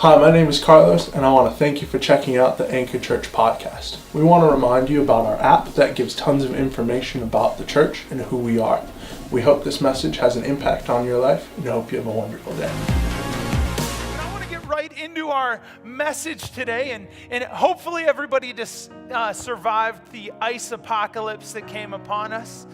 Hi, my name is Carlos, and I want to thank you for checking out the Anchor Church podcast. We want to remind you about our app that gives tons of information about the church and who we are. We hope this message has an impact on your life, and hope you have a wonderful day. I want to get right into our message today, and hopefully everybody just survived the ice apocalypse that came upon us.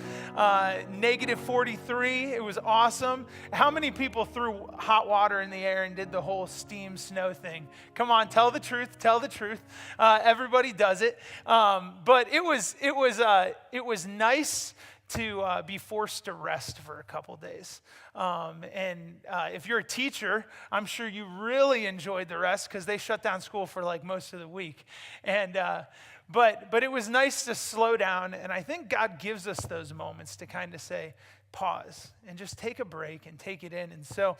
Negative 43, it was awesome. How many people threw hot water in the air and did the whole steam snow thing? Come on, tell the truth, tell the truth. Everybody does it. But it was nice to be forced to rest for a couple days. If you're a teacher, I'm sure you really enjoyed the rest because they shut down school for like most of the week. But it was nice to slow down, and I think God gives us those moments to kind of say, pause and just take a break and take it in. And so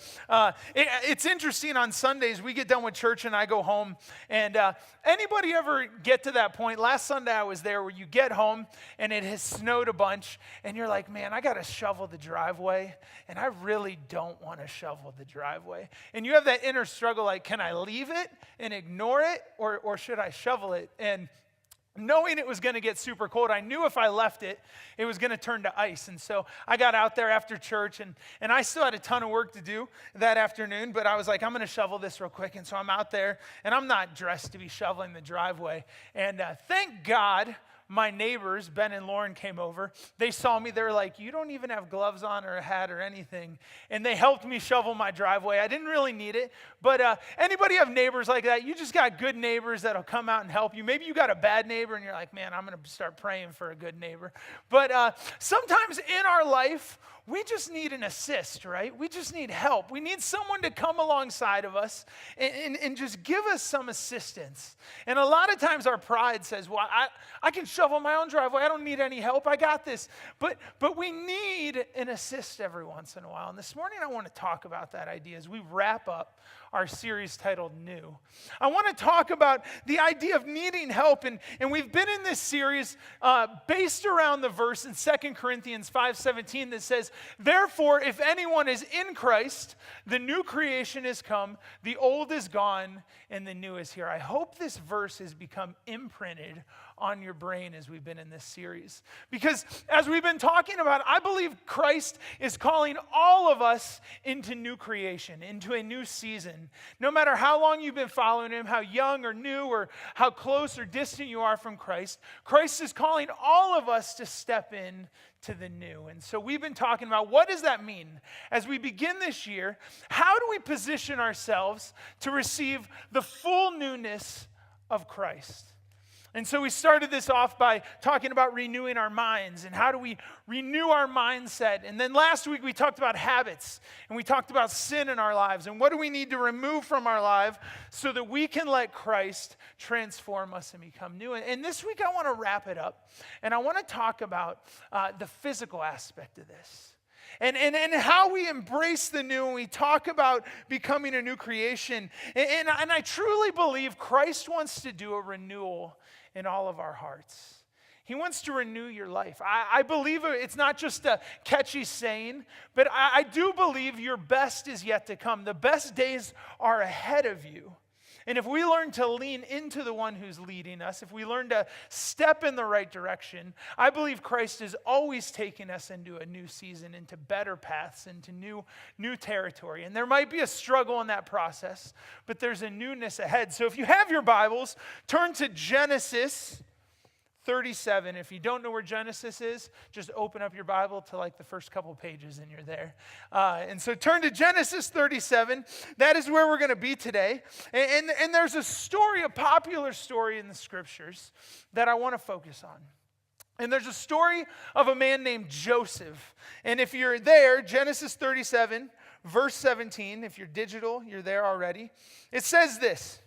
it's interesting, on Sundays we get done with church and I go home, and anybody ever get to that point? Last Sunday I was there where you get home and it has snowed a bunch and you're like, man, I got to shovel the driveway, and I really don't want to shovel the driveway. And you have that inner struggle, like, can I leave it and ignore it, or should I shovel it? And knowing it was going to get super cold, I knew if I left it, it was going to turn to ice. And so I got out there after church, and I still had a ton of work to do that afternoon, but I was like, I'm going to shovel this real quick. And so I'm out there, and I'm not dressed to be shoveling the driveway. And thank God my neighbors, Ben and Lauren, came over. They saw me. They were like, you don't even have gloves on or a hat or anything. And they helped me shovel my driveway. I didn't really need it. But anybody have neighbors like that? You just got good neighbors that'll come out and help you. Maybe you got a bad neighbor and you're like, man, I'm going to start praying for a good neighbor. But sometimes in our life, we just need an assist, right? We just need help. We need someone to come alongside of us and just give us some assistance. And a lot of times our pride says, well, I can shovel my own driveway. I don't need any help. I got this. But we need an assist every once in a while. And this morning I want to talk about that idea as we wrap up our series titled New. I want to talk about the idea of needing help. And we've been in this series based around the verse in 2 Corinthians 5:17 that says, therefore, if anyone is in Christ, the new creation has come, the old is gone, and the new is here. I hope this verse has become imprinted on your brain as we've been in this series. Because as we've been talking about, I believe Christ is calling all of us into new creation, into a new season. No matter how long you've been following him, how young or new or how close or distant you are from Christ, Christ is calling all of us to step in to the new. And so we've been talking about, what does that mean? As we begin this year, how do we position ourselves to receive the full newness of Christ? And so we started this off by talking about renewing our minds and how do we renew our mindset. And then last week we talked about habits and we talked about sin in our lives and what do we need to remove from our life so that we can let Christ transform us and become new. And this week I want to wrap it up and I want to talk about the physical aspect of this. And how we embrace the new and we talk about becoming a new creation. And I truly believe Christ wants to do a renewal in all of our hearts. He wants to renew your life. I believe it's not just a catchy saying, but I do believe your best is yet to come. The best days are ahead of you. And if we learn to lean into the one who's leading us, if we learn to step in the right direction, I believe Christ is always taking us into a new season, into better paths, into new territory. And there might be a struggle in that process, but there's a newness ahead. So if you have your Bibles, turn to Genesis 37. If you don't know where Genesis is, just open up your Bible to like the first couple pages and you're there. And so turn to Genesis 37. That is where we're going to be today. And there's a story, a popular story in the scriptures that I want to focus on. And there's a story of a man named Joseph. And if you're there, Genesis 37, verse 17, if you're digital, you're there already. It says this: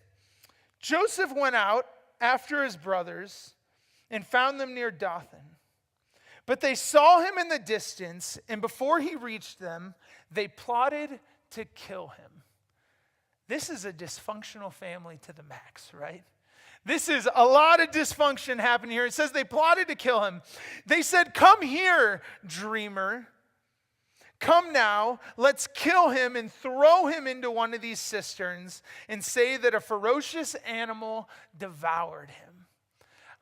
Joseph went out after his brothers and found them near Dothan. But they saw him in the distance, and before he reached them, they plotted to kill him. This is a dysfunctional family to the max, right? This is a lot of dysfunction happening here. It says they plotted to kill him. They said, come here, dreamer. Come now, let's kill him and throw him into one of these cisterns and say that a ferocious animal devoured him.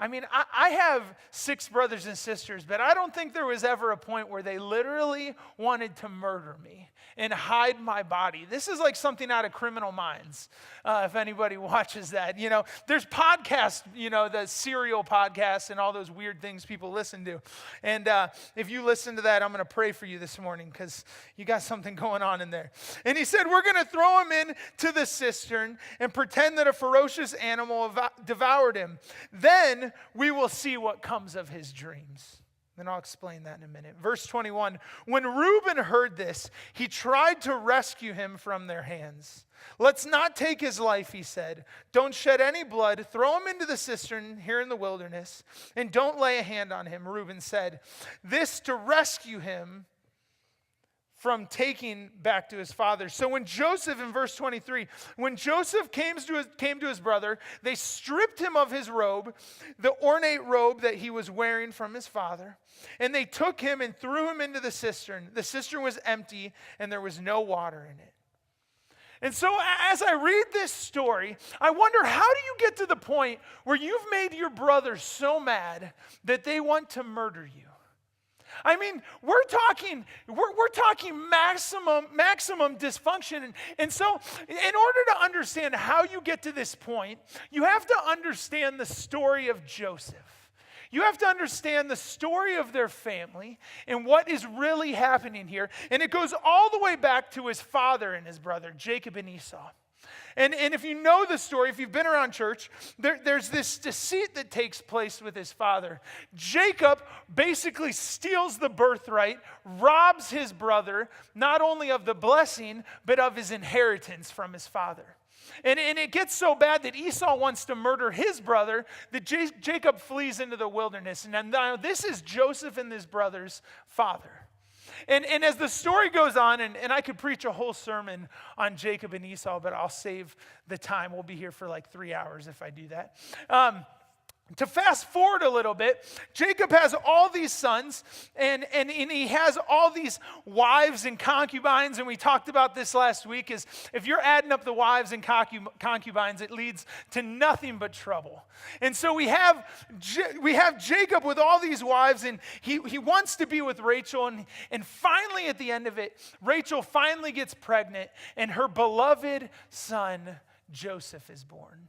I mean, I have 6 brothers and sisters, but I don't think there was ever a point where they literally wanted to murder me and hide my body. This is like something out of Criminal Minds, if anybody watches that. You know, there's podcasts, you know, the serial podcasts and all those weird things people listen to. And if you listen to that, I'm going to pray for you this morning because you got something going on in there. And he said, we're going to throw him into the cistern and pretend that a ferocious animal devoured him. Then we will see what comes of his dreams. And I'll explain that in a minute. Verse 21, when Reuben heard this, he tried to rescue him from their hands. Let's not take his life, he said. Don't shed any blood. Throw him into the cistern here in the wilderness, and don't lay a hand on him, Reuben said. This to rescue him from taking back to his father. So when Joseph, in verse 23, when Joseph came to his brother, they stripped him of his robe, the ornate robe that he was wearing from his father, and they took him and threw him into the cistern. The cistern was empty, and there was no water in it. And so as I read this story, I wonder, how do you get to the point where you've made your brother so mad that they want to murder you? I mean, we're talking maximum dysfunction. And so in order to understand how you get to this point, you have to understand the story of Joseph. You have to understand the story of their family and what is really happening here. And it goes all the way back to his father and his brother, Jacob and Esau. And if you know the story, if you've been around church, there's this deceit that takes place with his father. Jacob basically steals the birthright, robs his brother, not only of the blessing, but of his inheritance from his father. And it gets so bad that Esau wants to murder his brother, that Jacob flees into the wilderness. And now this is Joseph and his brother's father. And as the story goes on, and I could preach a whole sermon on Jacob and Esau, but I'll save the time. We'll be here for like 3 hours if I do that. To fast forward a little bit, Jacob has all these sons, and he has all these wives and concubines, and we talked about this last week, is if you're adding up the wives and concubines, it leads to nothing but trouble. And so we have Jacob with all these wives, and he wants to be with Rachel, and finally at the end of it, Rachel finally gets pregnant, and her beloved son, Joseph, is born.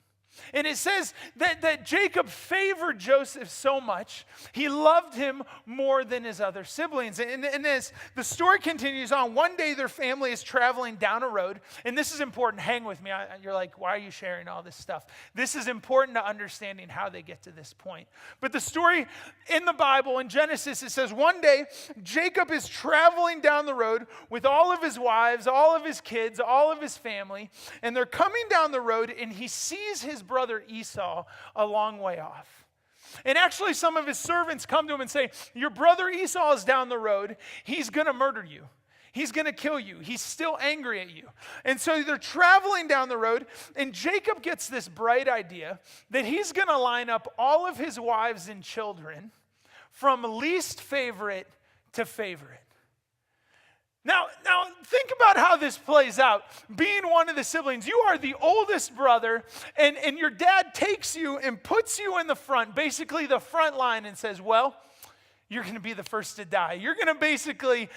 And it says that Jacob favored Joseph so much, he loved him more than his other siblings. And as the story continues on, one day their family is traveling down a road. And this is important. Hang with me. You're like, why are you sharing all this stuff? This is important to understanding how they get to this point. But the story in the Bible, in Genesis, it says one day Jacob is traveling down the road with all of his wives, all of his kids, all of his family. And they're coming down the road, and he sees his brother Esau a long way off. And actually some of his servants come to him and say, your brother Esau is down the road. He's going to murder you. He's going to kill you. He's still angry at you. And so they're traveling down the road, and Jacob gets this bright idea that he's going to line up all of his wives and children from least favorite to favorite. Now think about how this plays out. Being one of the siblings, you are the oldest brother, and your dad takes you and puts you in the front, basically the front line, and says, well, you're going to be the first to die. You're going to basically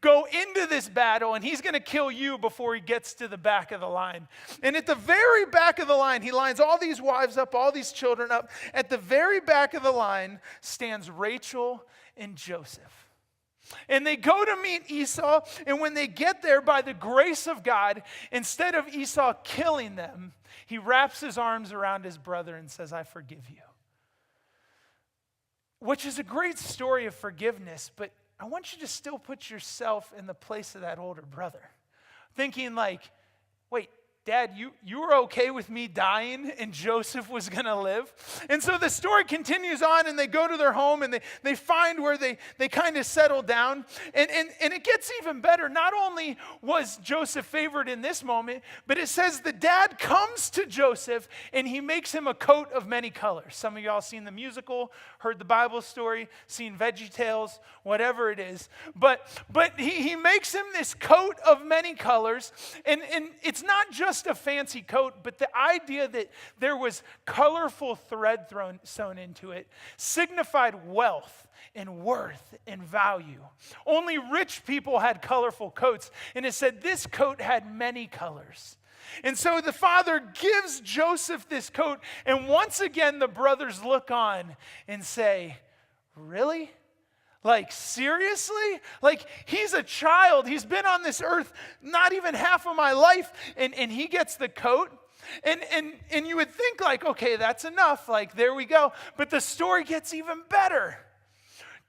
go into this battle, and he's going to kill you before he gets to the back of the line. And at the very back of the line, he lines all these wives up, all these children up. At the very back of the line stands Rachel and Joseph. And they go to meet Esau, and when they get there, by the grace of God, instead of Esau killing them, he wraps his arms around his brother and says, I forgive you. Which is a great story of forgiveness, but I want you to still put yourself in the place of that older brother. Thinking like, wait, Dad, you were okay with me dying and Joseph was going to live? And so the story continues on, and they go to their home, and they find where they kind of settle down. And it gets even better. Not only was Joseph favored in this moment, but it says the dad comes to Joseph and he makes him a coat of many colors. Some of y'all seen the musical, heard the Bible story, seen VeggieTales, whatever it is. But he makes him this coat of many colors, and it's not just a fancy coat, but the idea that there was colorful thread sewn into it signified wealth and worth and value. Only rich people had colorful coats, and it said this coat had many colors. And so the father gives Joseph this coat, and once again the brothers look on and say, really? Like, seriously? Like, he's a child. He's been on this earth not even half of my life, and he gets the coat. And you would think, like, okay, that's enough. Like, there we go. But the story gets even better.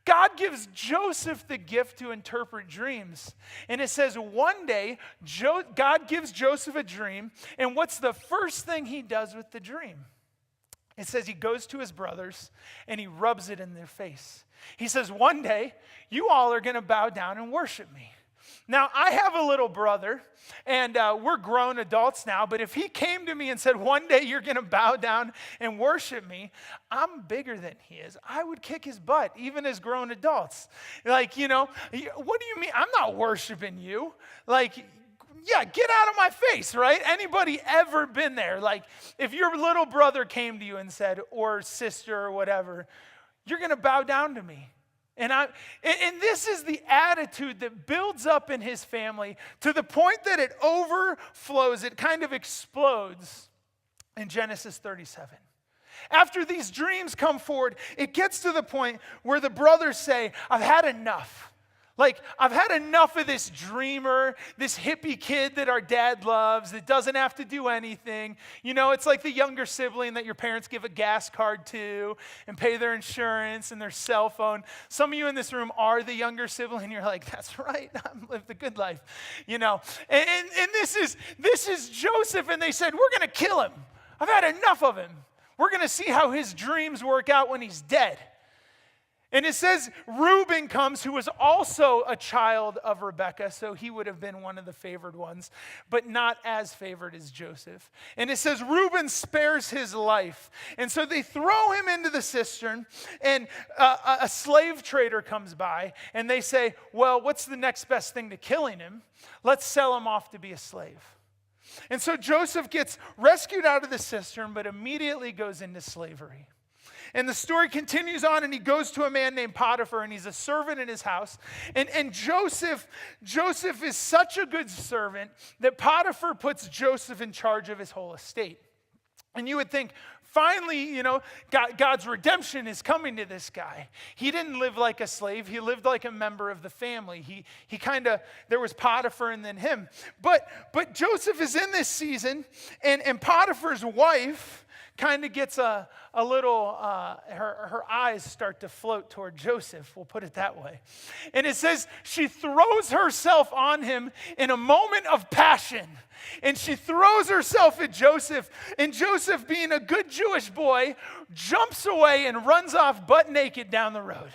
God gives Joseph the gift to interpret dreams. And it says one day, God gives Joseph a dream, and what's the first thing he does with the dream? It says he goes to his brothers, and he rubs it in their face. He says, one day, you all are going to bow down and worship me. Now, I have a little brother, and we're grown adults now, but if he came to me and said, one day you're going to bow down and worship me, I'm bigger than he is. I would kick his butt, even as grown adults. Like, what do you mean? I'm not worshiping you. Like, yeah, get out of my face, right? Anybody ever been there? Like, if your little brother came to you and said, or sister or whatever, you're going to bow down to me. And this is the attitude that builds up in his family to the point that it overflows, it kind of explodes in Genesis 37. After these dreams come forward, it gets to the point where the brothers say, I've had enough. Like, I've had enough of this dreamer, this hippie kid that our dad loves that doesn't have to do anything. It's like the younger sibling that your parents give a gas card to and pay their insurance and their cell phone. Some of you in this room are the younger sibling. You're like, that's right, I've lived the good life. And this is Joseph, and they said, we're going to kill him. I've had enough of him. We're going to see how his dreams work out when he's dead. And it says Reuben comes, who was also a child of Rebekah, so he would have been one of the favored ones, but not as favored as Joseph. And it says Reuben spares his life. And so they throw him into the cistern, and a slave trader comes by, and they say, well, what's the next best thing to killing him? Let's sell him off to be a slave. And so Joseph gets rescued out of the cistern, but immediately goes into slavery. And the story continues on, and he goes to a man named Potiphar, and he's a servant in his house. And Joseph is such a good servant that Potiphar puts Joseph in charge of his whole estate. And you would think, finally, God's redemption is coming to this guy. He didn't live like a slave. He lived like a member of the family. There was Potiphar and then him. But Joseph is in this season, and Potiphar's wife kind of gets a little, her eyes start to float toward Joseph, we'll put it that way. And it says she throws herself on him in a moment of passion. And she throws herself at Joseph, and Joseph, being a good Jewish boy, jumps away and runs off butt naked down the road.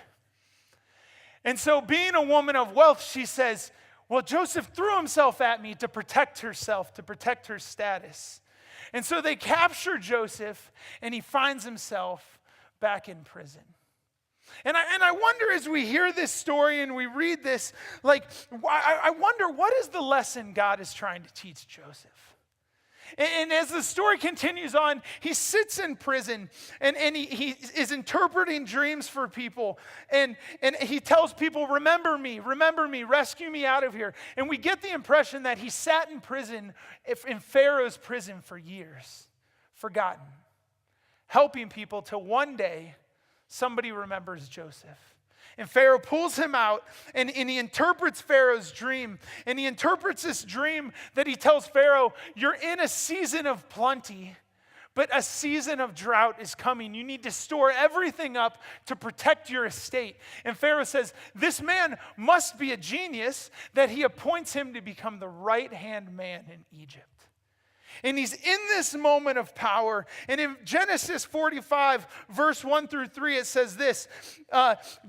And so, being a woman of wealth, she says, well, Joseph threw himself at me to protect herself, to protect her status. And so they capture Joseph, and he finds himself back in prison. And I wonder, as we hear this story and we read this, like, I wonder, what is the lesson God is trying to teach Joseph? And as the story continues on, he sits in prison, and he is interpreting dreams for people. And he tells people, remember me, rescue me out of here. And we get the impression that he sat in prison, in Pharaoh's prison for years, forgotten, helping people till one day somebody remembers Joseph. And Pharaoh pulls him out, and he interprets Pharaoh's dream. And he interprets this dream that he tells Pharaoh, you're in a season of plenty, but a season of drought is coming. You need to store everything up to protect your estate. And Pharaoh says, this man must be a genius, that he appoints him to become the right-hand man in Egypt. And he's in this moment of power. And in Genesis 45, verse 1 through 3, it says this.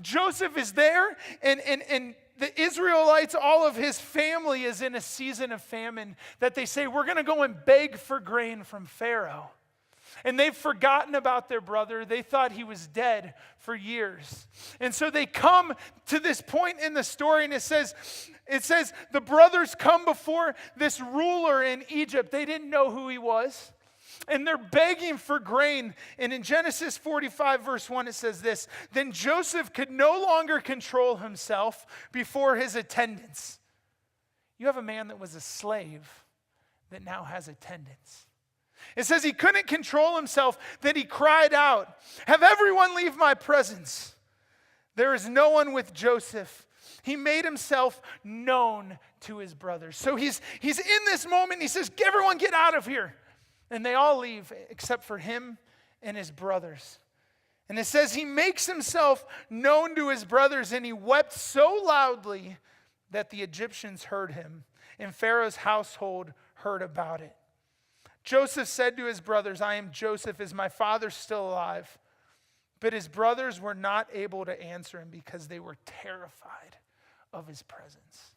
Joseph is there, and the Israelites, all of his family is in a season of famine that they say, we're going to go and beg for grain from Pharaoh. And they've forgotten about their brother. They thought he was dead for years. And so they come to this point in the story, and it says the brothers come before this ruler in Egypt. They didn't know who he was. And they're begging for grain. And in Genesis 45, verse 1, it says this. Then Joseph could no longer control himself before his attendants. You have a man that was a slave that now has attendants. It says he couldn't control himself, that he cried out, have everyone leave my presence. There is no one with Joseph. He made himself known to his brothers. So he's in this moment. He says, everyone get out of here. And they all leave except for him and his brothers. And it says he makes himself known to his brothers, and he wept so loudly that the Egyptians heard him, and Pharaoh's household heard about it. Joseph said to his brothers, I am Joseph. Is my father still alive? But his brothers were not able to answer him because they were terrified of his presence.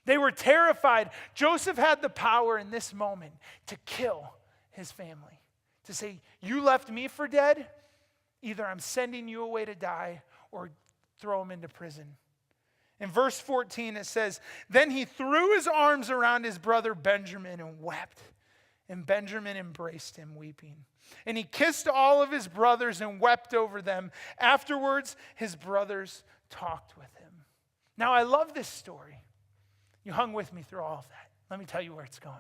They were terrified. Joseph had the power in this moment to kill his family. To say, you left me for dead, either I'm sending you away to die or throw him into prison. In verse 14 it says, then he threw his arms around his brother Benjamin and wept. And Benjamin embraced him, weeping. And he kissed all of his brothers and wept over them. Afterwards, his brothers talked with him. Now, I love this story. You hung with me through all of that. Let me tell you where it's going.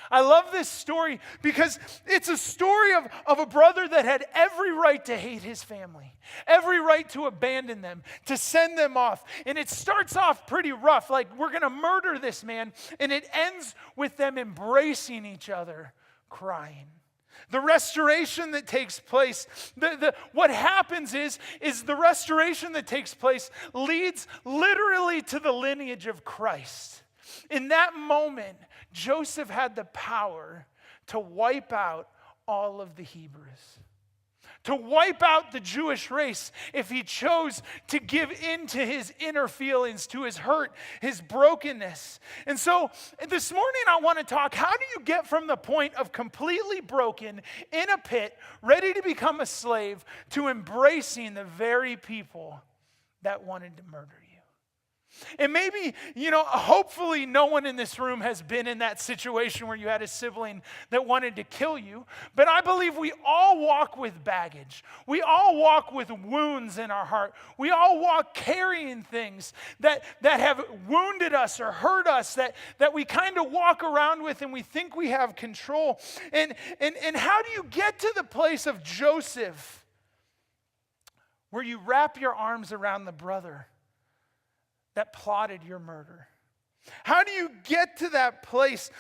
I love this story because it's a story of a brother that had every right to hate his family, every right to abandon them, to send them off. And it starts off pretty rough, like we're going to murder this man, and it ends with them embracing each other, crying. The restoration that takes place, what happens is the restoration that takes place leads literally to the lineage of Christ. In that moment, Joseph had the power to wipe out all of the Hebrews, to wipe out the Jewish race if he chose to give in to his inner feelings, to his hurt, his brokenness. And so this morning I want to talk, how do you get from the point of completely broken in a pit, ready to become a slave, to embracing the very people that wanted to murder you? And maybe, hopefully no one in this room has been in that situation where you had a sibling that wanted to kill you. But I believe we all walk with baggage. We all walk with wounds in our heart. We all walk carrying things that have wounded us or hurt us, that we kind of walk around with and we think we have control. And how do you get to the place of Joseph where you wrap your arms around the brother that plotted your murder? How do you get to that place?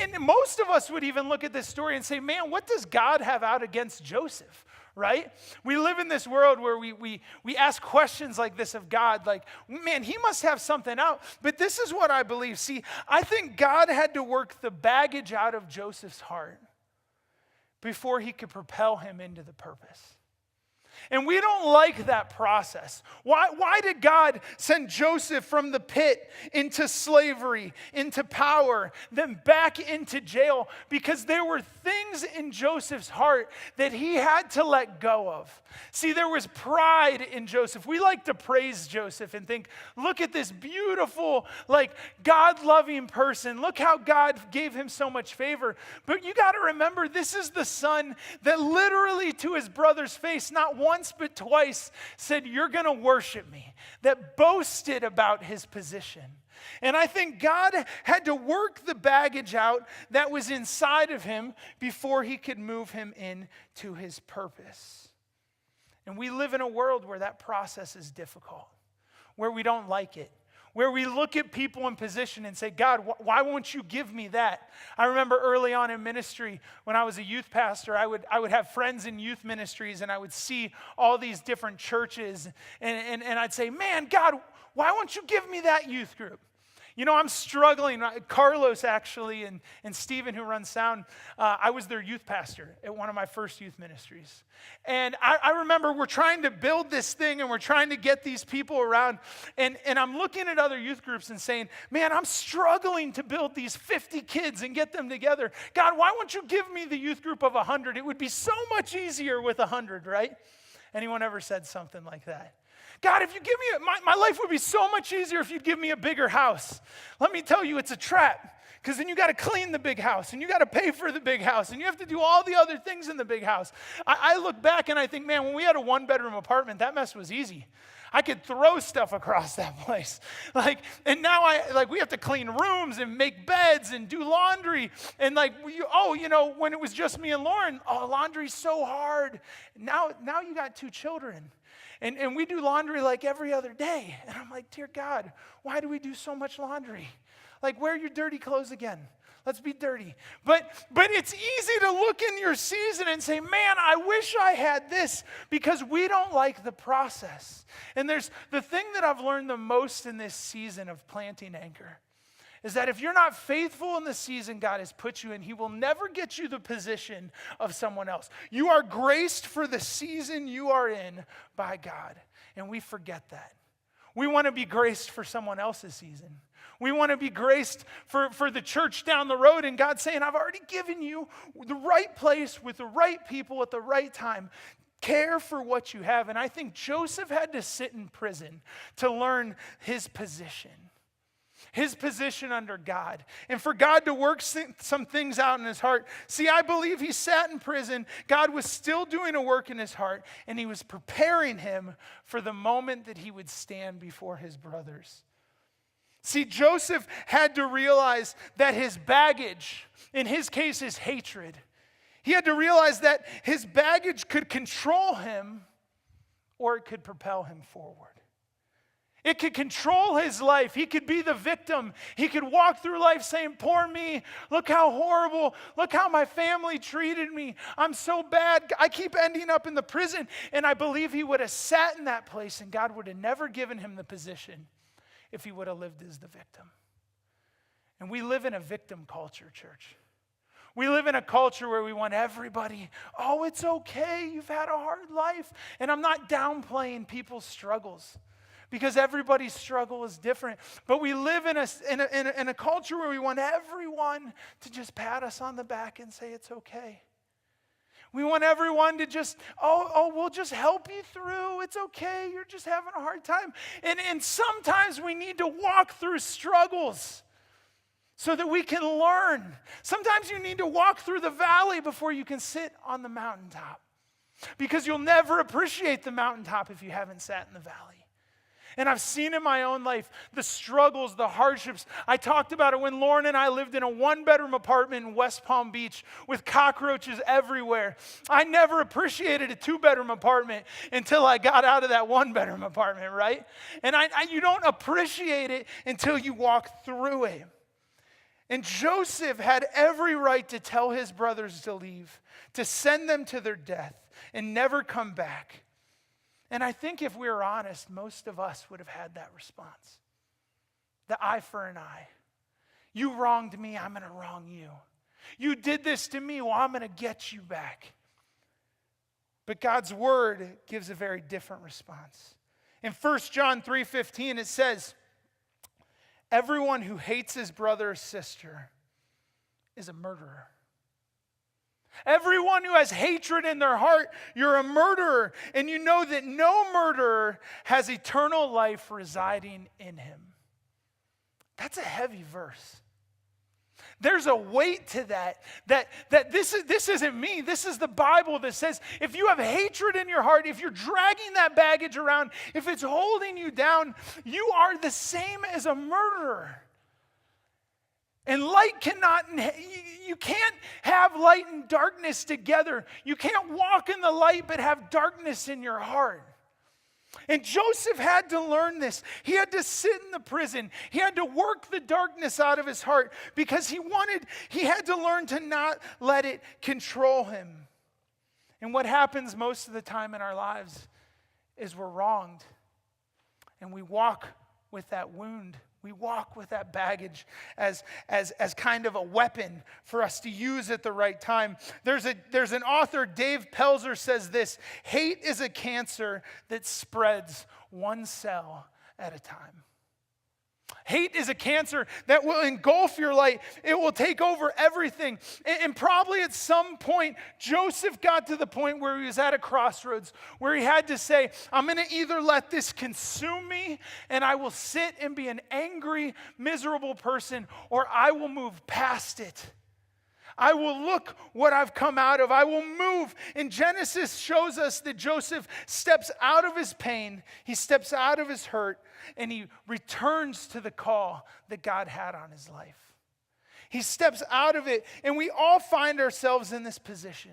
And most of us would even look at this story and say, man, what does God have out against Joseph, right? We live in this world where we ask questions like this of God, like, man, he must have something out. But this is what I believe. See, I think God had to work the baggage out of Joseph's heart before he could propel him into the purpose. And we don't like that process. Why did God send Joseph from the pit into slavery, into power, then back into jail? Because there were things in Joseph's heart that he had to let go of. See, there was pride in Joseph. We like to praise Joseph and think, look at this beautiful, God-loving person. Look how God gave him so much favor. But you got to remember, this is the son that literally to his brother's face, not once but twice, said, you're going to worship me, that boasted about his position. And I think God had to work the baggage out that was inside of him before he could move him into his purpose. And we live in a world where that process is difficult, where we don't like it, where we look at people in position and say, God, why won't you give me that? I remember early on in ministry, when I was a youth pastor, I would have friends in youth ministries, and I would see all these different churches, and I'd say, man, God, why won't you give me that youth group? I'm struggling. Carlos, actually, and Stephen, who runs sound, I was their youth pastor at one of my first youth ministries. And I remember we're trying to build this thing, and we're trying to get these people around. And I'm looking at other youth groups and saying, man, I'm struggling to build these 50 kids and get them together. God, why won't you give me the youth group of 100? It would be so much easier with 100, right? Anyone ever said something like that? God, if you give me, my life would be so much easier if you'd give me a bigger house. Let me tell you, it's a trap. Because then you got to clean the big house, and you got to pay for the big house, and you have to do all the other things in the big house. I look back and I think, man, when we had a 1-bedroom apartment, that mess was easy. I could throw stuff across that place. And now we have to clean rooms and make beds and do laundry. And when it was just me and Lauren, laundry's so hard. Now you got 2 children. And we do laundry like every other day. And I'm like, dear God, why do we do so much laundry? Like, wear your dirty clothes again. Let's be dirty. But it's easy to look in your season and say, man, I wish I had this, because we don't like the process. And there's the thing that I've learned the most in this season of planting Anchor is that if you're not faithful in the season God has put you in, he will never get you the position of someone else. You are graced for the season you are in by God, and we forget that. We want to be graced for someone else's season. We want to be graced for the church down the road, and God's saying, I've already given you the right place with the right people at the right time. Care for what you have. And I think Joseph had to sit in prison to learn his position under God, and for God to work some things out in his heart. See, I believe he sat in prison. God was still doing a work in his heart, and he was preparing him for the moment that he would stand before his brothers. See, Joseph had to realize that his baggage, in his case, his hatred, he had to realize that his baggage could control him, or it could propel him forward. It could control his life. He could be the victim. He could walk through life saying, poor me, look how horrible, look how my family treated me. I'm so bad. I keep ending up in the prison. And I believe he would have sat in that place, and God would have never given him the position if he would have lived as the victim. And we live in a victim culture, church. We live in a culture where we want everybody, it's okay, you've had a hard life. And I'm not downplaying people's struggles, because everybody's struggle is different. But we live in a culture where we want everyone to just pat us on the back and say it's okay. We want everyone to just, we'll just help you through. It's okay, you're just having a hard time. And sometimes we need to walk through struggles so that we can learn. Sometimes you need to walk through the valley before you can sit on the mountaintop, because you'll never appreciate the mountaintop if you haven't sat in the valley. And I've seen in my own life the struggles, the hardships. I talked about it when Lauren and I lived in a 1-bedroom apartment in West Palm Beach with cockroaches everywhere. I never appreciated a 2-bedroom apartment until I got out of that 1-bedroom apartment, right? And you don't appreciate it until you walk through it. And Joseph had every right to tell his brothers to leave, to send them to their death and never come back. And I think if we were honest, most of us would have had that response. The eye for an eye. You wronged me, I'm going to wrong you. You did this to me, well, I'm going to get you back. But God's word gives a very different response. In 1 John 3:15, it says, everyone who hates his brother or sister is a murderer. Everyone who has hatred in their heart, you're a murderer. And you know that no murderer has eternal life residing in him. That's a heavy verse. There's a weight to that this isn't me. This is the Bible that says if you have hatred in your heart, if you're dragging that baggage around, if it's holding you down, you are the same as a murderer. And light you can't have light and darkness together. You can't walk in the light but have darkness in your heart. And Joseph had to learn this. He had to sit in the prison. He had to work the darkness out of his heart because he had to learn to not let it control him. And what happens most of the time in our lives is we're wronged. And we walk with that wound We walk with that baggage as kind of a weapon for us to use at the right time. There's an author, Dave Pelzer, says this: hate is a cancer that spreads one cell at a time. Hate is a cancer that will engulf your life. It will take over everything. And probably at some point, Joseph got to the point where he was at a crossroads, where he had to say, I'm going to either let this consume me, and I will sit and be an angry, miserable person, or I will move past it. I will look what I've come out of. I will move. And Genesis shows us that Joseph steps out of his pain. He steps out of his hurt, and he returns to the call that God had on his life. He steps out of it, and we all find ourselves in this position.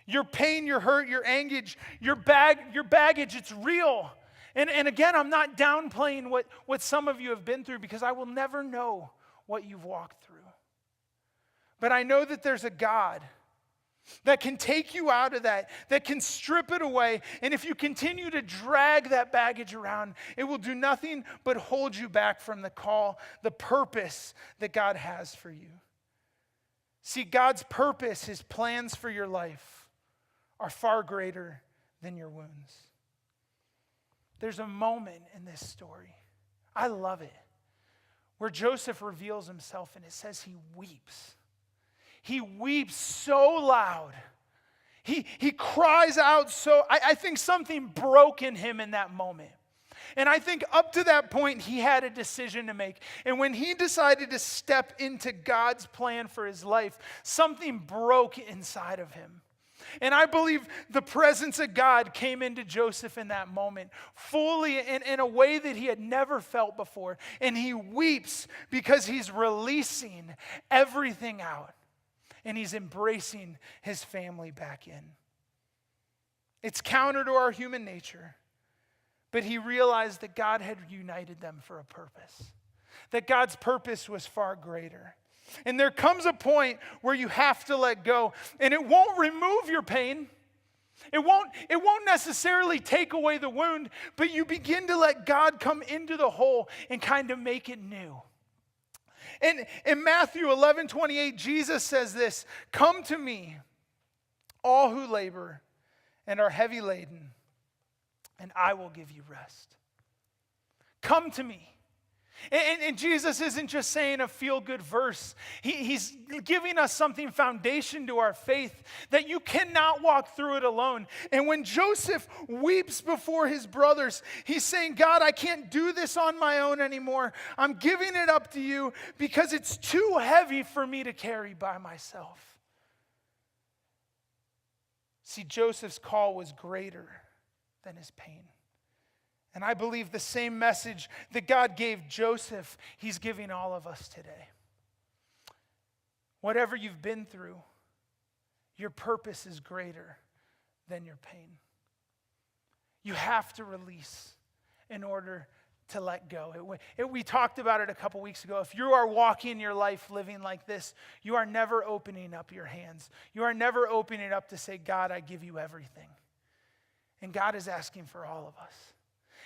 Your pain, your hurt, your anguish, your baggage, it's real. And again, I'm not downplaying what some of you have been through, because I will never know what you've walked through. But I know that there's a God that can take you out of that can strip it away. And if you continue to drag that baggage around, it will do nothing but hold you back from the call, the purpose that God has for you. See, God's purpose, his plans for your life are far greater than your wounds. There's a moment in this story, I love it, where Joseph reveals himself, and it says he weeps. He weeps so loud. He cries out so, I think something broke in him in that moment. And I think up to that point, he had a decision to make. And when he decided to step into God's plan for his life, something broke inside of him. And I believe the presence of God came into Joseph in that moment, fully in a way that he had never felt before. And he weeps because he's releasing everything out. And he's embracing his family back in. It's counter to our human nature. But he realized that God had united them for a purpose. That God's purpose was far greater. And there comes a point where you have to let go. And it won't remove your pain. It won't necessarily take away the wound. But you begin to let God come into the hole and kind of make it new. And in Matthew 11:28, Jesus says this: come to me, all who labor and are heavy laden, and I will give you rest. Come to me. And Jesus isn't just saying a feel-good verse. He's giving us something foundation to our faith, that you cannot walk through it alone. And when Joseph weeps before his brothers, he's saying, God, I can't do this on my own anymore. I'm giving it up to you because it's too heavy for me to carry by myself. See, Joseph's call was greater than his pain. And I believe the same message that God gave Joseph, he's giving all of us today. Whatever you've been through, your purpose is greater than your pain. You have to release in order to let go. We talked about it a couple weeks ago. If you are walking your life living like this, you are never opening up your hands. You are never opening it up to say, God, I give you everything. And God is asking for all of us.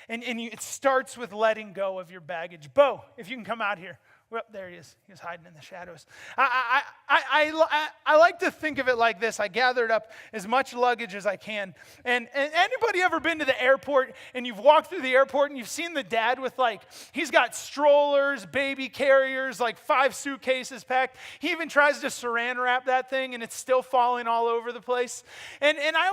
And it starts with letting go of your baggage. Bo, if you can come out here. Well, there he is. He was hiding in the shadows. I like to think of it like this. I gathered up as much luggage as I can. And anybody ever been to the airport and you've walked through the airport and you've seen the dad with he's got strollers, baby carriers, 5 suitcases packed. He even tries to saran wrap that thing and it's still falling all over the place. And I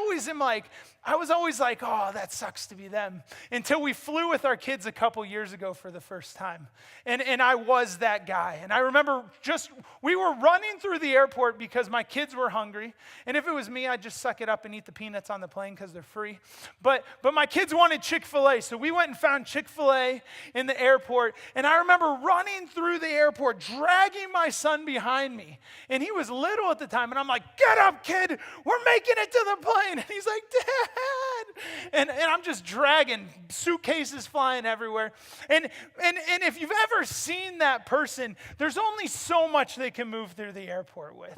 was always like, oh, that sucks to be them. Until we flew with our kids a couple years ago for the first time. And I was that guy. And I remember we were running through the airport because my kids were hungry. And if it was me, I'd just suck it up and eat the peanuts on the plane because they're free. But my kids wanted Chick-fil-A. So we went and found Chick-fil-A in the airport. And I remember running through the airport, dragging my son behind me. And he was little at the time. And I'm like, get up, kid. We're making it to the plane. And he's like, Dad, And I'm just dragging suitcases flying everywhere. And if you've ever seen that person, there's only so much they can move through the airport with.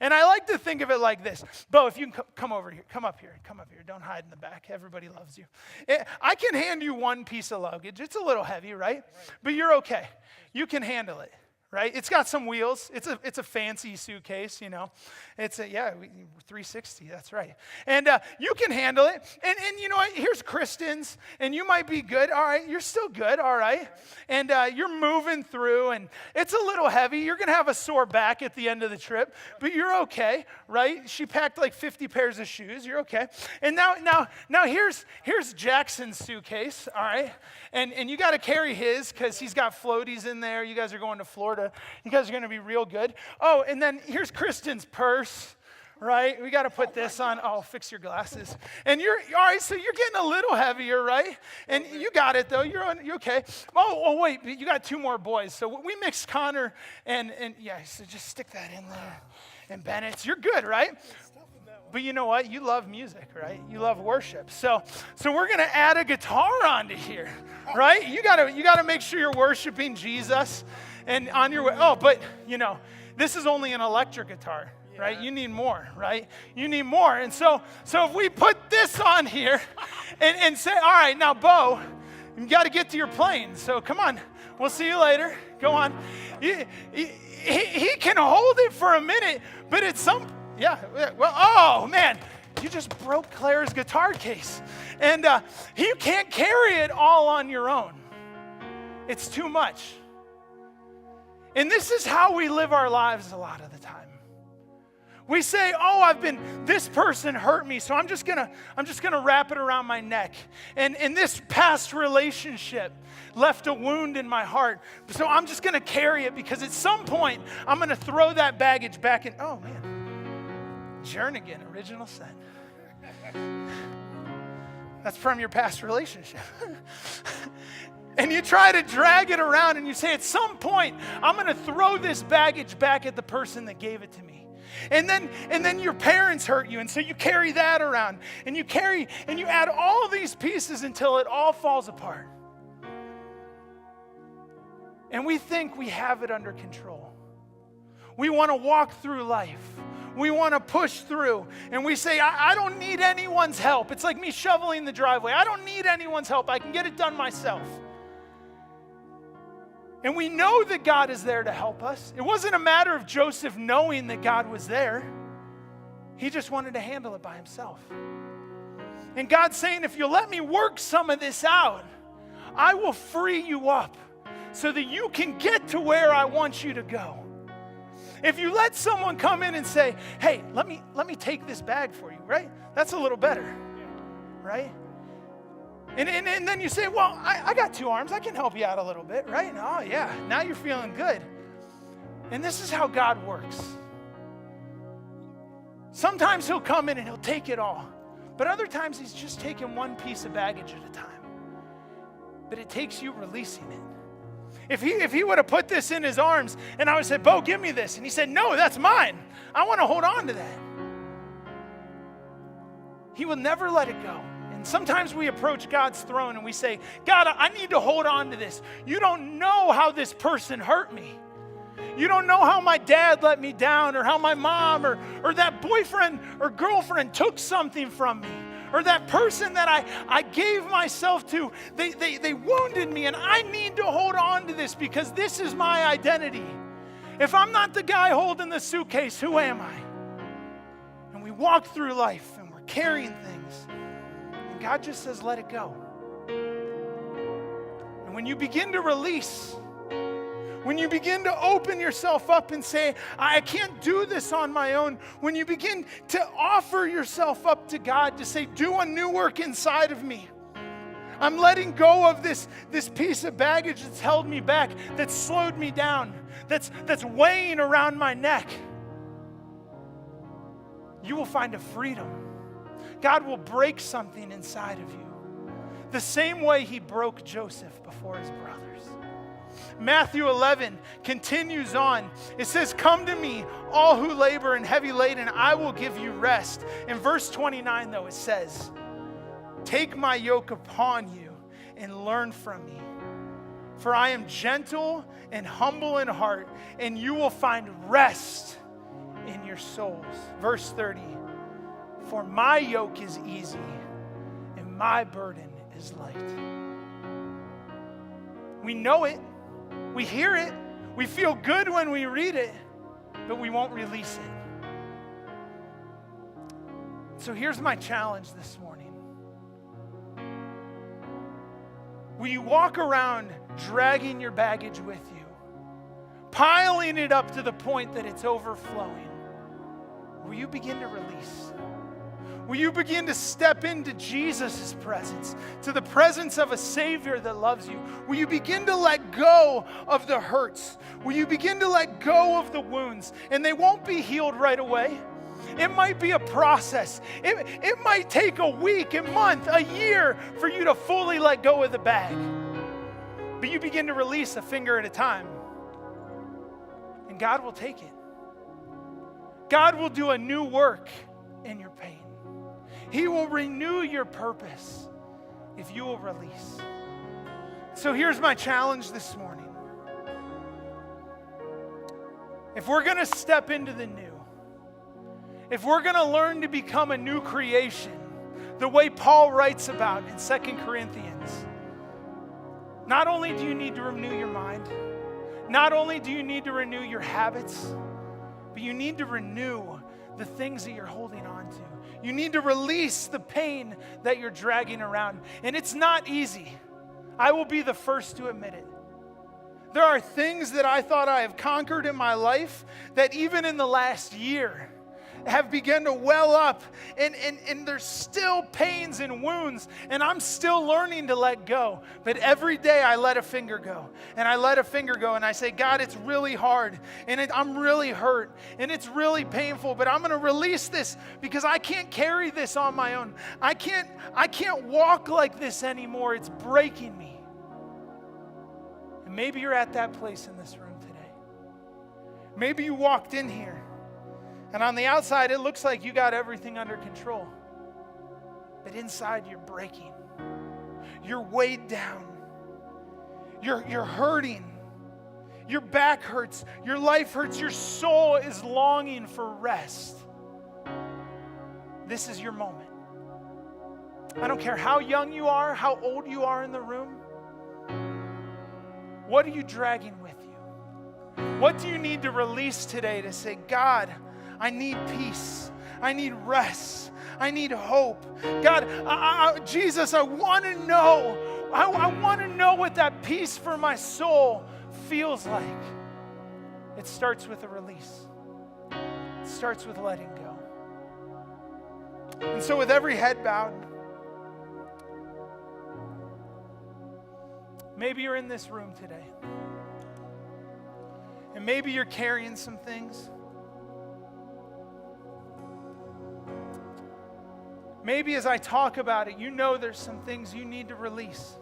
And I like to think of it like this. Bo, if you can come over here, come up here. Don't hide in the back. Everybody loves you. I can hand you one piece of luggage. It's a little heavy, right? But you're okay. You can handle it. Right? It's got some wheels. It's a fancy suitcase, you know. It's 360, that's right. And you can handle it. And you know what? Here's Kristen's, and you might be good. All right, you're still good, all right. And you're moving through, and it's a little heavy. You're going to have a sore back at the end of the trip, but you're okay, right? She packed like 50 pairs of shoes. You're okay. And now here's Jackson's suitcase, all right? And you got to carry his because he's got floaties in there. You guys are going to Florida. You guys are going to be real good. Oh, and then here's Kristen's purse, right? We got to put this on. Oh, fix your glasses. And you're all right. So you're getting a little heavier, right? And you got it though. You're okay. Oh, wait. You got two more boys. So we mixed Connor and yeah. So just stick that in there. And Bennett's. You're good, right? But you know what? You love music, right? You love worship. So we're going to add a guitar onto here, right? You got to make sure you're worshiping Jesus and on your way. Oh, but you know, this is only an electric guitar, right? You need more, right? You need more. And so if we put this on here and say, all right, now Bo, you got to get to your plane. So come on. We'll see you later. Go on. He can hold it for a minute, but at some yeah, well, oh, man, you just broke Claire's guitar case. And you can't carry it all on your own. It's too much. And this is how we live our lives a lot of the time. We say, oh, this person hurt me, so I'm just gonna wrap it around my neck. And this past relationship left a wound in my heart, so I'm just gonna carry it because at some point, I'm gonna throw that baggage back in. Oh, man. Jernigan, original sin. That's from your past relationship. And you try to drag it around and you say, at some point, I'm going to throw this baggage back at the person that gave it to me. And then your parents hurt you, and so you carry that around. And you add all of these pieces until it all falls apart. And we think we have it under control. We want to walk through life. We want to push through. And we say, I don't need anyone's help. It's like me shoveling the driveway. I don't need anyone's help. I can get it done myself. And we know that God is there to help us. It wasn't a matter of Joseph knowing that God was there. He just wanted to handle it by himself. And God's saying, if you'll let me work some of this out, I will free you up so that you can get to where I want you to go. If you let someone come in and say, hey, let me take this bag for you, right? That's a little better, right? And then you say, well, I got two arms. I can help you out a little bit, right? Oh, yeah, now you're feeling good. And this is how God works. Sometimes he'll come in and he'll take it all. But other times he's just taking one piece of baggage at a time. But it takes you releasing it. If he would have put this in his arms and I would say, Bo, give me this. And he said, no, that's mine. I want to hold on to that. He will never let it go. And sometimes we approach God's throne and we say, God, I need to hold on to this. You don't know how this person hurt me. You don't know how my dad let me down, or how my mom or that boyfriend or girlfriend took something from me. Or that person that I gave myself to, they wounded me, and I need to hold on to this because this is my identity. If I'm not the guy holding the suitcase, who am I? And we walk through life and we're carrying things. And God just says, let it go. And when you begin to release, when you begin to open yourself up and say, I can't do this on my own, when you begin to offer yourself up to God to say, do a new work inside of me. I'm letting go of this piece of baggage that's held me back, that's slowed me down, that's weighing around my neck. You will find a freedom. God will break something inside of you. The same way he broke Joseph before his brothers. Matthew 11 continues on. It says, come to me, all who labor and heavy laden, I will give you rest. In verse 29, though, it says, Take my yoke upon you and learn from me. For I am gentle and humble in heart, and you will find rest in your souls. Verse 30, for my yoke is easy and my burden is light. We know it, we hear it, we feel good when we read it, but we won't release it. So here's my challenge this morning. Will you walk around dragging your baggage with you, piling it up to the point that it's overflowing? Will you begin to release? Will you begin to step into Jesus' presence, to the presence of a Savior that loves you? Will you begin to let go of the hurts? Will you begin to let go of the wounds? And they won't be healed right away. It might be a process. It might take a week, a month, a year for you to fully let go of the bag. But you begin to release a finger at a time. And God will take it. God will do a new work in your pain. He will renew your purpose if you will release. So here's my challenge this morning. If we're going to step into the new, if we're going to learn to become a new creation, the way Paul writes about in 2 Corinthians, not only do you need to renew your mind, not only do you need to renew your habits, but you need to renew the things that you're holding on to. You need to release the pain that you're dragging around. And it's not easy. I will be the first to admit it. There are things that I thought I have conquered in my life that even in the last year have begun to well up, and there's still pains and wounds, and I'm still learning to let go. But every day I let a finger go, and I let a finger go, and I say, God, it's really hard, and I'm really hurt, and it's really painful, but I'm going to release this because I can't carry this on my own. I can't walk like this anymore. It's breaking me. And maybe you're at that place in this room today. Maybe you walked in here, and on the outside, it looks like you got everything under control. But inside, you're breaking. You're weighed down. You're hurting. Your back hurts. Your life hurts. Your soul is longing for rest. This is your moment. I don't care how young you are, how old you are in the room. What are you dragging with you? What do you need to release today to say, God, I need peace. I need rest. I need hope. God, Jesus, I want to know. I want to know what that peace for my soul feels like. It starts with a release. It starts with letting go. And so with every head bowed, maybe you're in this room today. And maybe you're carrying some things. Maybe as I talk about it, you know there's some things you need to release.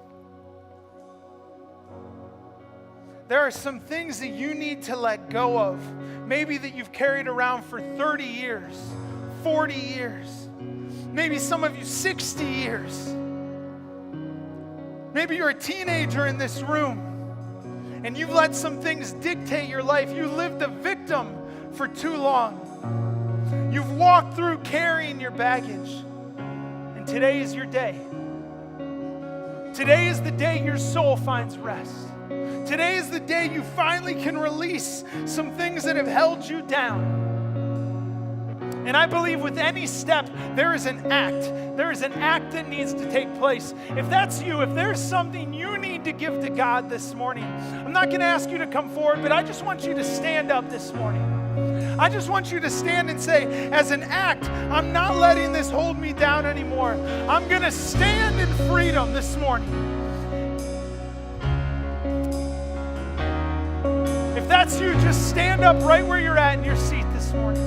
There are some things that you need to let go of. Maybe that you've carried around for 30 years, 40 years. Maybe some of you 60 years. Maybe you're a teenager in this room and you've let some things dictate your life. You lived a victim for too long. You've walked through carrying your baggage. Today is your day. Today is the day your soul finds rest. Today is the day you finally can release some things that have held you down. And I believe with any step, there is an act. There is an act that needs to take place. If that's you, if there's something you need to give to God this morning, I'm not going to ask you to come forward, but I just want you to stand up this morning. I just want you to stand and say, as an act, I'm not letting this hold me down anymore. I'm going to stand in freedom this morning. If that's you, just stand up right where you're at in your seat this morning.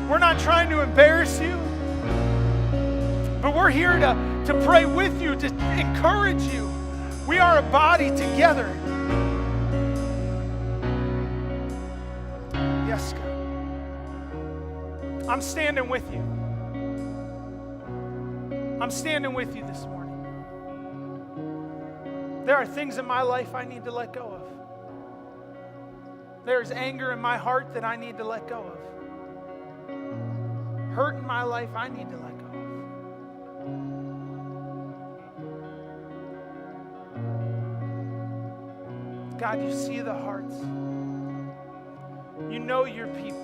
We're not trying to embarrass you, but we're here to pray with you, to encourage you. We are a body together. Yes, God. I'm standing with you. I'm standing with you this morning. There are things in my life I need to let go of. There's anger in my heart that I need to let go of. Hurt in my life I need to let go of. God, you see the hearts. You know your people.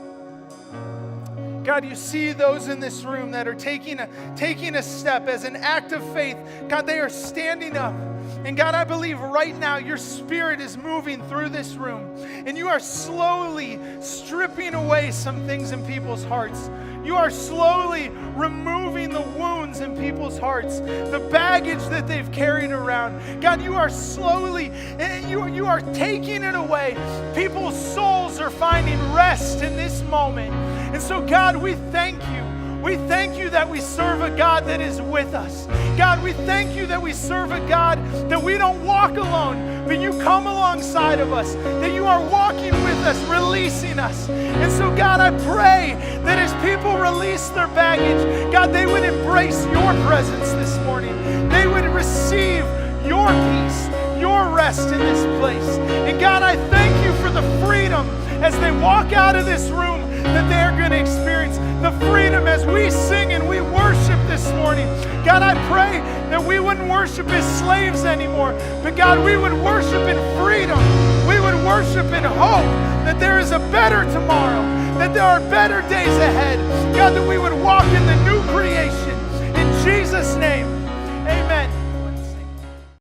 God, you see those in this room that are taking a step as an act of faith. God, they are standing up. And God, I believe right now your Spirit is moving through this room. And you are slowly stripping away some things in people's hearts. You are slowly removing the wounds in people's hearts, the baggage that they've carried around. God, you are slowly, you are taking it away. People's souls are finding rest in this moment. And so, God, we thank you. We thank you that we serve a God that is with us. God, we thank you that we serve a God that we don't walk alone, but you come alongside of us, that you are walking with us, releasing us. And so, God, I pray that as people release their baggage, God, they would embrace your presence this morning. They would receive your peace, your rest in this place. And God, I thank you for the freedom as they walk out of this room that they are going to experience, the freedom as we sing and we worship this morning. God, I pray that we wouldn't worship as slaves anymore, but God, we would worship in freedom. We would worship in hope that there is a better tomorrow, that there are better days ahead. God, that we would walk in the new creation. In Jesus' name.